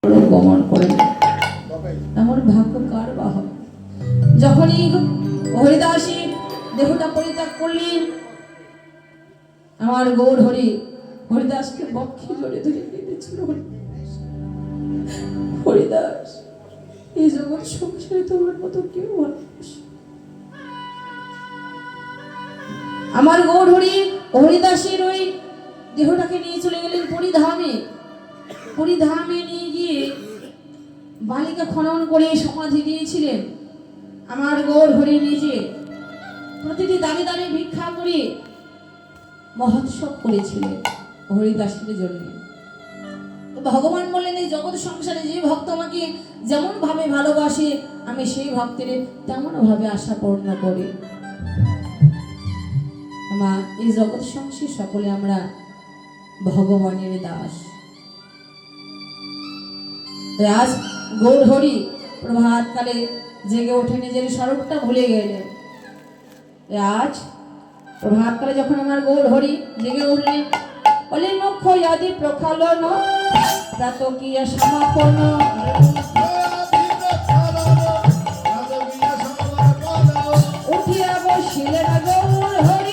গমন করেন। এমন ভাগ্য কার বা হবে? যখনই হরিদাসীর দেহটা পরিত্যাগ করলেন, আমার গৌর হরিদাসকে বক্ষে জড়ে ধরে কেঁদেছিল। হরিদাস, এই জগৎ সংসারে তোমার মতো কেউ ভালোবাসে। আমার গৌর হরিদাসের ওই দেহটাকে নিয়ে চলে গেলেন পরিধামে নিয়ে গিয়ে বালিকা খনন করে সমাধি দিয়েছিলেন। আমার গৌর হরি নিজে প্রতিটি দাঁড়িয়ে দাঁড়িয়ে ভিক্ষা করে মহোৎসব করেছিলেন হরিদাসের জন্য। তো ভগবান বললেন, এই জগৎ সংসারে যে ভক্ত আমাকে যেমন ভাবে ভালোবাসে, আমি সেই ভক্তের তেমন ভাবে আশা পূর্ণ করি। মা, এই জগৎ সংসারে সকলে আমরা ভগবানের দাস। আজ গৌর হরি প্রভাত কালে জেগে ওঠে, নিজের স্বরূপটা ভুলে গেলেন। আজ প্রভাত কালে যখন আমার গৌর হরি জেগে উঠলেন, বলেন মুখ্য আদি প্রক্ষালন প্রাতকীয় সমাপন উঠিয়া বসিলেন গৌর হরি।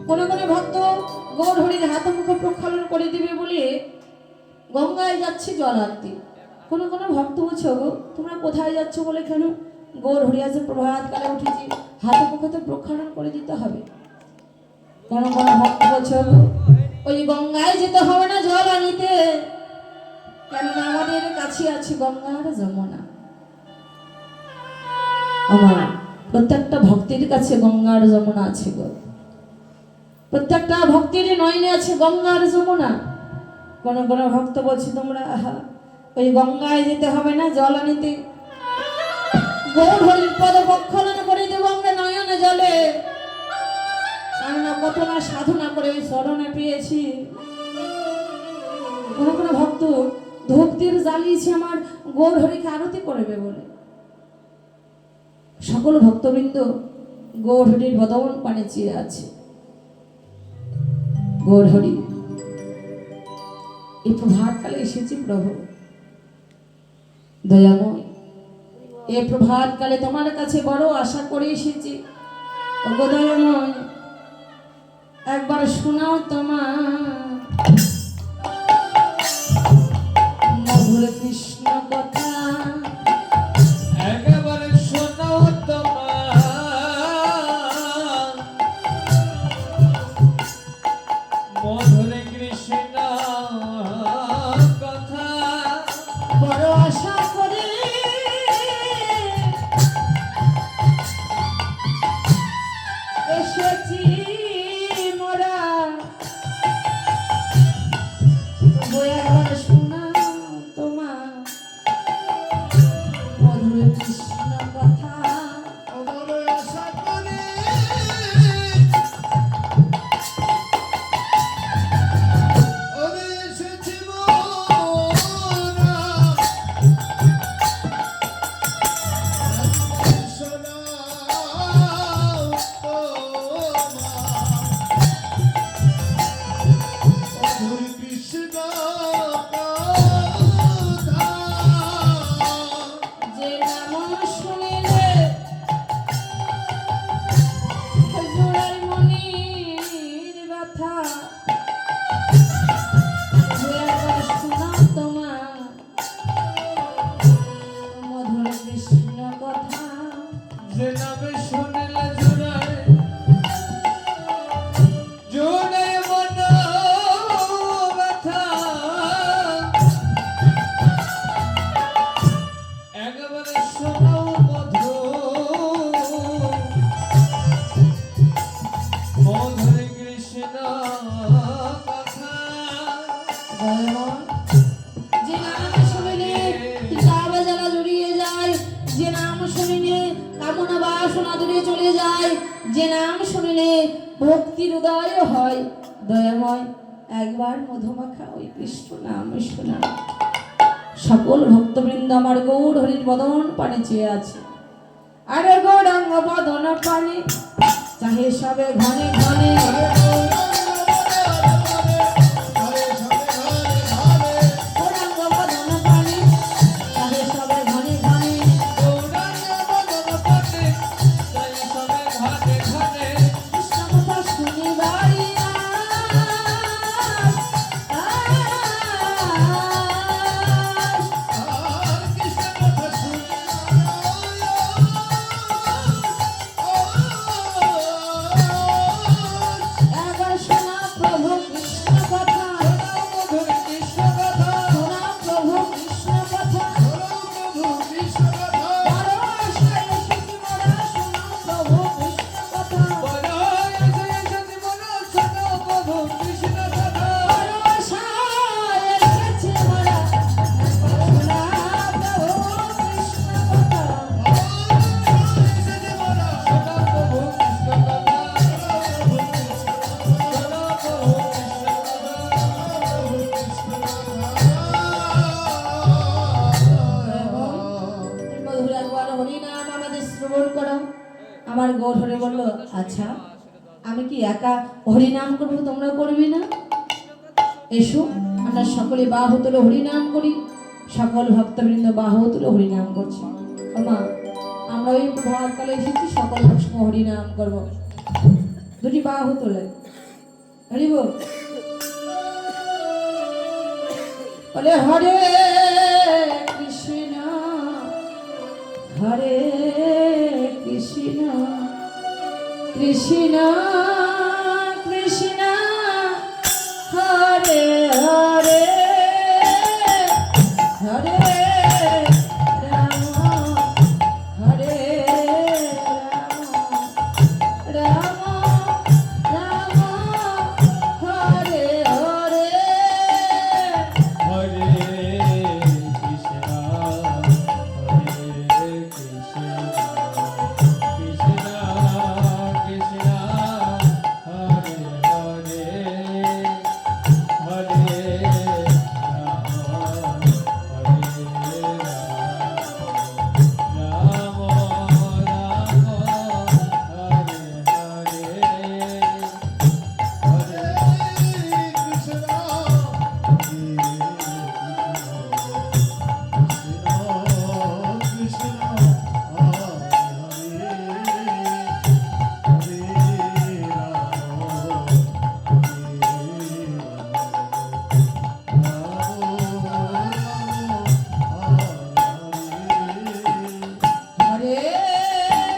কোন কোন ভক্ত গৌর হরির হাত মুখ প্রক্ষালন করে দিবে বলে গঙ্গায় যাচ্ছে জল আনতে। কোন কোন ভক্ত বলছে, গো তোমরা কোথায় যাচ্ছ বলে, কেন? গৌর হরি আজ প্রভাত কালে উঠেছি, হাত মুখ তো প্রক্ষালন করে দিতে হবে। কোন কোন ভক্ত বলছে, ওই গঙ্গায় যেতে হবে না জল আনিতে, কেননা আমাদের কাছে আছে গঙ্গার যমুনা। আমার প্রত্যেকটা ভক্তির কাছে গঙ্গার যমুনা আছে গো, প্রত্যেকটা ভক্তির নয়নে আছে গঙ্গার যমুনা। কোন কোন ভক্ত বলছে, তোমরা ওই গঙ্গায় যেতে হবে না জল আনিতে, গৌর হরির পদ প্রক্ষালন করে দেব আমরা নয়নে জলে, কেননা কত না সাধনা করে ওই শরণে পেয়েছি। কোন কোন ভক্ত ধূপ দিয়ে জ্বালিয়েছে আমার গৌর হরিকে আরতি করবে বলে। সকল ভক্তবৃন্দ গৌর হরির বদন পানে চেয়ে আছে। গৌর হরি, এই প্রভাত কালে এসেছি প্রভু দয়াময়, এই প্রভাত কালে তোমার কাছে বড় আশা করে এসেছি। ওগো দয়াময়, একবার শোনাও তোমার মধুর কৃষ্ণ কথা, একেবারে শোনাও তোমার মধুর কৃষ্ণ কথা। বড় আশা করে এসেছি মোরা, একবার শোনা তোমার কামনা বাসনা দূরে চলে যায়, যে নাম শুনিলে ভক্তির উদয় হয়। দয়াময় একবার মধুমাখা ওই কৃষ্ণ নাম শোনা। সকল ভক্তবৃন্দ আমার গৌর হরির বদন পানে চেয়ে আছে। আরে গৌরাঙ্গ বদন পানে চাহে সবে ঘনে ঘনে। গৌরাঙ্গ বদন পানে চাহে সবে ঘনে ঘনে। কৃষ্ণ কথা শুনিবারি একবার শোনা প্রভু কৃষ্ণ কথা, শোনা প্রভু কৃষ্ণ কথা। বড় আশায় এসেছি মোরা, শোনা প্রভু কৃষ্ণ কথা। বড় আশায় এসেছি মোরা, শোনা প্রভু কৃষ্ণ কথা। মধুর একবার হরিনাম আমাদের শ্রবণ করো। আমার গৌর হরি বলল, আচ্ছা আমি কি একা হরিনাম করবো, তোমরা করবি না? এসো আমরা সকলে বাহু তুলে হরিনাম করি। সকল ভক্তবৃন্দ বাহু তুলে হরিনাম করছে। মা আমরা ওই প্রভাতকালে এসেছি, সকল একসঙ্গে হরিনাম করবো। দুটি বাহু তোলে হরি বল। বলে হরে কৃষ্ণ হরে কৃষ্ণ কৃষ্ণ কৃষ্ণ হরে হরে হরে রাম হরে রাম রাম রাম হরে হরে। হরে কৃষ্ণ কৃষ্ণ কৃষ্ণ হরে হরে হরে রাম হরে রাম রাম রাম হরে হরে হরে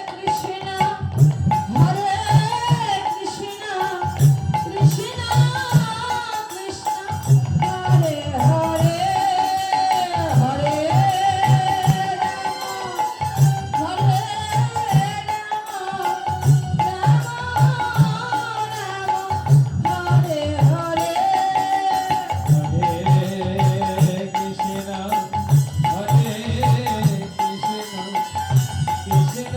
কৃষ্ণ হরে কৃষ্ণ কৃষ্ণ কৃষ্ণ হরে হরে হরে রাম হরে রাম রাম রাম হরে হরে। হরে কৃষ্ণ হরে কৃষ্ণ কৃষ্ণ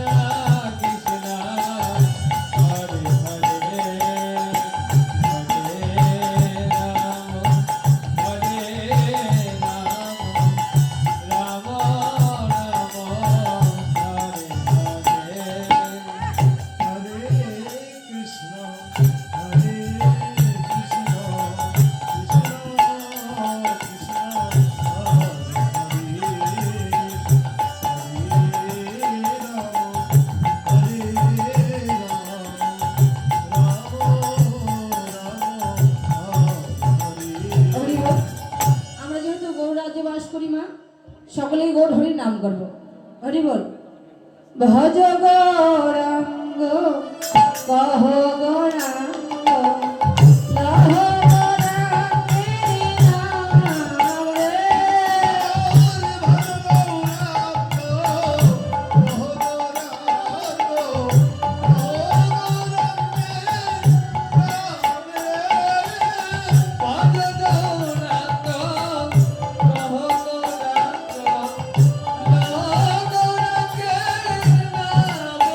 কৃষ্ণ হরে হরে হরে রাম হরে রাম রাম রাম হরে হরি বল। আমরা যেহেতু গৌর রাজ্যে বাস করি মা, সকলেই গৌর হরির নাম করবো। হরি বল। ভজ গৌরাঙ্গ কহ গৌরাঙ্গ লহ গৌরাঙ্গের নাম রে। হরে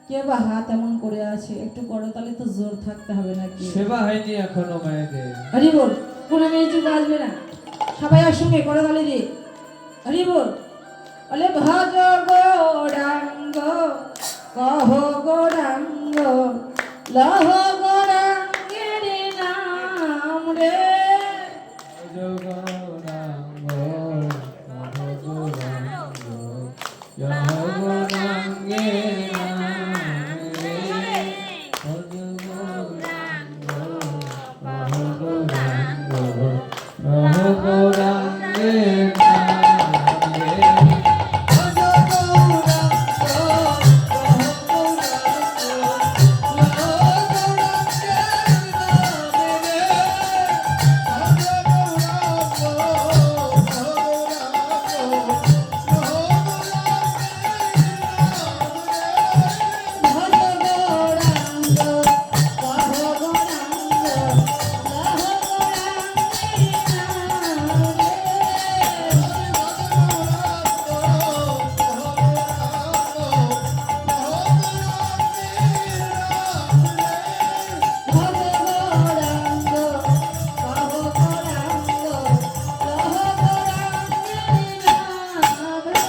কে বা হাত এমন করে আছে, একটু করতালে তো জোর থাকতে হবে নাকি? সেবা হয়নি এখনো মায়েদের। হরি বল। কোনো মেয়ে চুপ আসবে না, সবাই একসঙ্গে করতালি দিয়ে হরি বল। বলে ভজ গৌরাঙ্গ কহ গৌরাঙ্গ লহ গৌরাঙ্গের নাম রে। গৌরাঙ্গ গৌরাঙ্গ গৌরাঙ্গে নামে গৌরাঙ্গ গৌরাঙ্গ গৌরাঙ্গে ভজ গৌরাঙ্গ কহ গৌরাঙ্গ লহ গৌরাঙ্গের নাম রে। ভজ গৌরাঙ্গ কহ গৌরাঙ্গ লহ গৌরাঙ্গের নাম রে।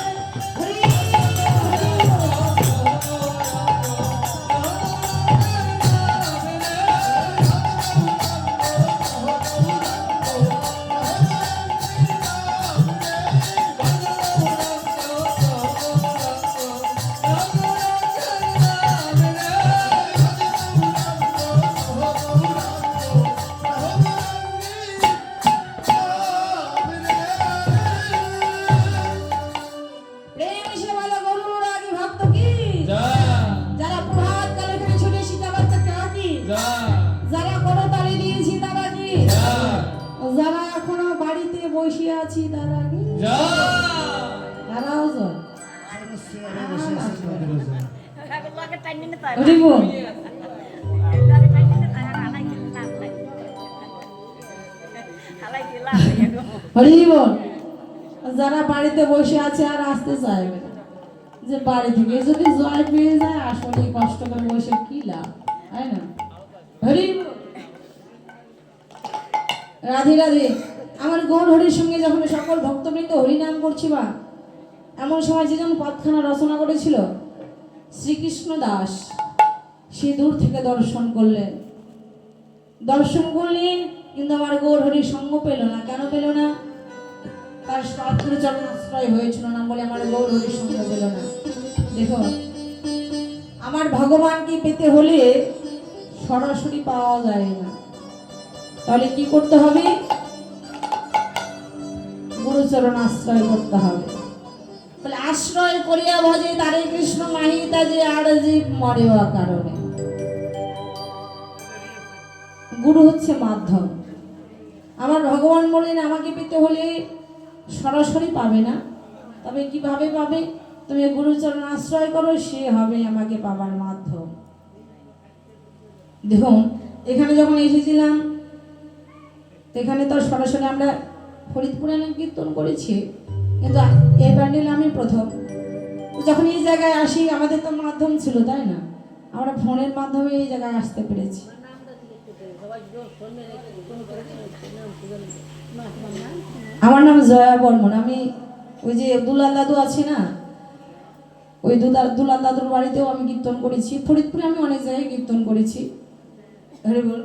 হরি প্রেম সে বলো গরুর আগে ভক্ত কি? যা যারা প্রভাত কালে এখানে ছুটে সীতাবাদ তারা কি? যা যারা করতালি দিয়েছি তারা কি? যা যারা এখনো বাড়িতে বসে আছি তারা কি? যা তারাও জয়। হরি হরিবল। হরিবল। যারা বাড়িতে বসে আছে আর আসতে চাইবে না, যে বাড়ি থেকে যদি জয় পেয়ে যায় আসলে কষ্ট করে বসে কি লাভ, তাই না? হরিবল। রাধে রাধে। আমার গৌর হরির সঙ্গে যখন সকল ভক্তবৃন্দ হরিনাম করছি বা এমন সময় যে যেমন পথখানা রচনা করেছিল শ্রীকৃষ্ণ দাস, সে দূর থেকে দর্শন করলেন। দর্শন করলেন কিন্তু আমার গৌর হরির সঙ্গ পেল না। কেন পেল না? তার সৎগুরু চরণ আশ্রয় হয়েছিল না বলে আমার গৌর হরির সঙ্গ পেল না। দেখো, আমার ভগবানকে পেতে হলে সরাসরি পাওয়া যায় না, তাহলে কি করতে হবে? গুরুচরণ আশ্রয় করতে হবে। বলে আশ্রয় করিয়া ভজে তারে কৃষ্ণ মাহিতা যে আর জীব মরেওয়া কারণে। গুরু হচ্ছে মাধ্যম। আমার ভগবান বলেন আমাকে পেতে হলে সরাসরি পাবে না, তবে কিভাবে পাবে? তুমি গুরুচরণ আশ্রয় করো, সে হবে আমাকে পাবার মাধ্যম। দেখুন, এখানে যখন এসেছিলাম এখানে তো সরাসরি আমরা ফরিদপুরে কীর্তন করেছি, কিন্তু এই প্যান্ডেলে আমি প্রথম। যখন এই জায়গায় আসি আমাদের তো মাধ্যম ছিল, তাই না? আমরা ফোনের মাধ্যমে এই জায়গায় আসতে পেরেছি। আমার নাম জয়া বর্মন। আমি ওই যে দুলাল দাদু আছে না, ওই দুলাল দাদুর বাড়িতেও আমি কীর্তন করেছি। ফরিদপুরে আমি অনেক জায়গায় কীর্তন করেছি। হরি বল।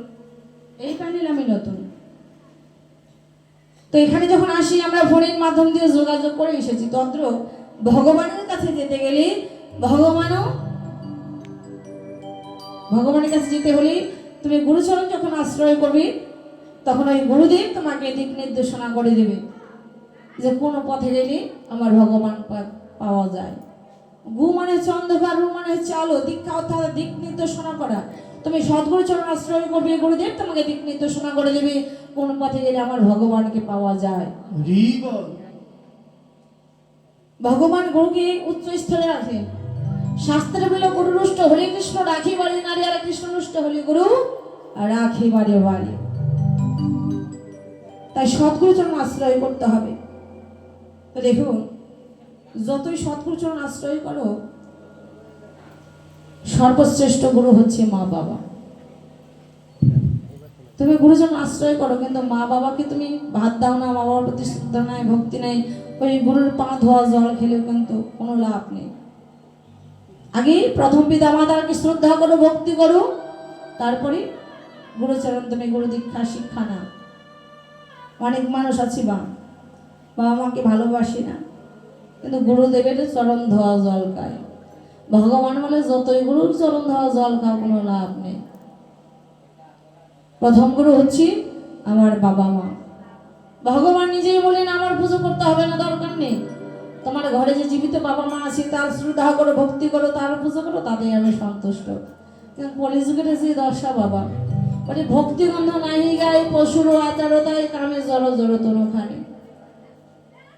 এই প্যান্ডেল আমি নতুন। তো এখানে যখন আসি আমরা ফোনের মাধ্যম দিয়ে যোগাযোগ করে এসেছি। তন্ত্র ভগবানের কাছে যেতে গেলে ভগবানের কাছে যেতে হলে তুমি গুরুচরণ যখন আশ্রয় করবে তখন ওই গুরুদেব তোমাকে দিক নির্দেশনা করে দেবে যে কোন পথে গেলে আমার ভগবান পাওয়া যায়। গু মানে হচ্ছে অন্ধকার, রু মানে হচ্ছে আলো। দীক্ষা অর্থাৎ দিক নির্দেশনা করা। তুমি সদ্গুরু চরণ আশ্রয় করবে, গুরুদেব তোমাকে দিক নির্দেশনা করে দেবে কোন পথে গেলে আমার ভগবানকে পাওয়া যায়। ভগবান গুরুকে উচ্চ স্থলে রাখেন। শাস্ত্রে বলে গুরু রুষ্ট হলে কৃষ্ণ রাখি বাড়ি নারী, আর কৃষ্ণ রুষ্ট হলে গুরু রাখি বাড়ি বাড়ি। তাই সদ্গুরু চরণ আশ্রয় করতে হবে। তো দেখুন, যতই সদ্গুরু চরণ আশ্রয় করো সর্বশ্রেষ্ঠ গুরু হচ্ছে মা বাবা। তুমি গুরুজন আশ্রয় করো, কিন্তু মা বাবাকে তুমি ভাত দাও না, মা বাবার প্রতি শ্রদ্ধা নাই, ভক্তি নাই, ওই গুরুর পা ধোয়া জল খেলেও কিন্তু কোনো লাভ নেই। আগে প্রথম পিতা মাতাকে শ্রদ্ধা করো, ভক্তি করো, তারপরে গুরুচরণ তুমি গুরু দীক্ষা শিক্ষা না। অনেক মানুষ আছে বাবা মাকে ভালোবাসি না, কিন্তু গুরুদেবের চরণ ধোয়া জল খায়। ভগবান বলে যতই গুরুর চরণ ধোয়া জল খাও কোনো লাভ নেই। প্রথম গুরু হচ্ছে আমার বাবা মা। ভগবান নিজেই বলেন আমার পুজো করতে হবে না, দরকার নেই। তোমার ঘরে যে জীবিত বাবা মা আছে তার শ্রদ্ধা করো, ভক্তি করো, তার পুজো করো, তাতেই আমি সন্তুষ্ট। কিন্তু কলিযুগের যে দশা বাবা বলে ভক্তিগন্ধ নাহি গায়ে পশুর আচারতায় কামে জড় জড় তনুখানে।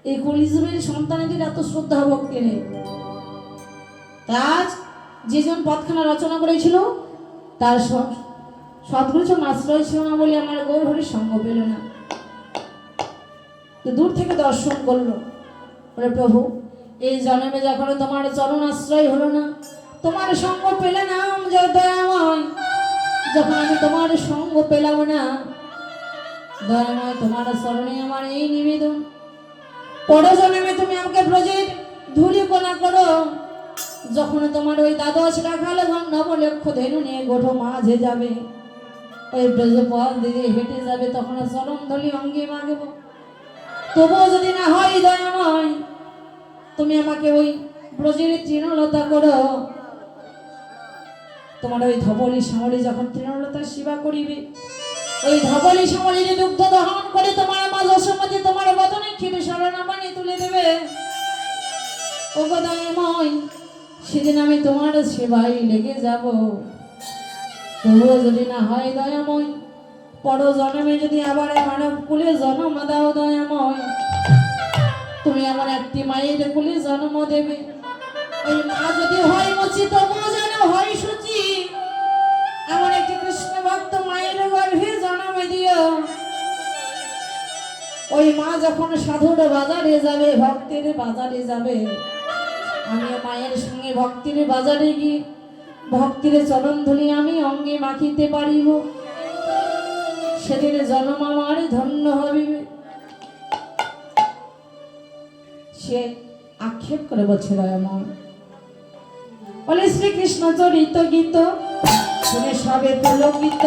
এই কলিযুগের সন্তানেদের এত শ্রদ্ধা ভক্তি নেই। আজ যেজন পথখানা রচনা করেছিল তার সদ্গুরুজন আশ্রয় ছিল না বলে আমার গৌর হরির সঙ্গ পেল না। তো দূর থেকে দর্শন করলো, বলে প্রভু এই জন্মে যখন তোমার চরণ আশ্রয় হলো না, তোমার সঙ্গ পেলে না, দয়াময় যখন আমি তোমার সঙ্গ পেলাম না, দয়াময় তোমার চরণে আমার এই নিবেদন, পরজন্মে তুমি আমাকে ব্রজের ধুলি কোনা করো। যখন তোমার ওই দ্বাদশ রাখাল নবলক্ষ ধেনু নিয়ে গোঠো মাঝে যাবে, ওই ব্রজ পথ দিকে হেঁটে যাবে, তখন চরণ ধলি অঙ্গে মাগব। তবুও যদি না হয় দয়াময় তুমি আমাকে ওই ব্রজের তৃণলতা করো। তোমার ওই ধবলি শ্যামলি যখন তৃণলতার সেবা করিবে, ওই ধবলি শ্যামলির দুগ্ধ দহন করে তোমার মা যশোমতী তোমার বদনে খেটে শরণাবাণী তুলে দেবে। ও গো দয়াময় সেদিন আমি তোমার সেবায় লেগে যাব। তবুও যদি না হয় দয়াময়, পর জন্মে যদি আবার মানব কুলে জন্ম দাও দয়াময়, তুমি আমার একটি মায়ের কুলে জন্ম দেবে। ওই মা যদি হয় মুচি তবুও যেন হয় সুচি, আমার একটি কৃষ্ণ ভক্ত মায়ের গর্ভে জন্ম দিও। ওই মা যখন সাধুর বাজারে যাবে, ভক্তের বাজারে যাবে, আমি মায়ের সঙ্গে ভক্তির বাজারে গিয়ে ভক্তির চরণ ধুলি আমি অঙ্গে মাখিতে পারিব। সেদিন জন্ম আমার ধন্য হইবে। সে আক্ষেপ করে বলছে দয়াময়, বলে শ্রীকৃষ্ণ চরিত গীত শুনে সবে পুলকিত।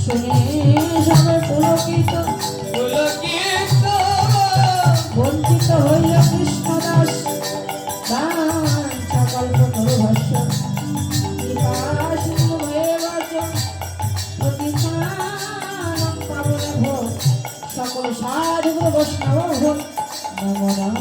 শুনে সবে পুলকিত বঞ্চিত হইল কৃষ্ণদাস, কল্প করু ভাষ্য সিংহ হয়ে বাচন প্রতিষ্ঠান পাবন ভোগ, সকল সাধু বৈষ্ণব ভোগ নম নম।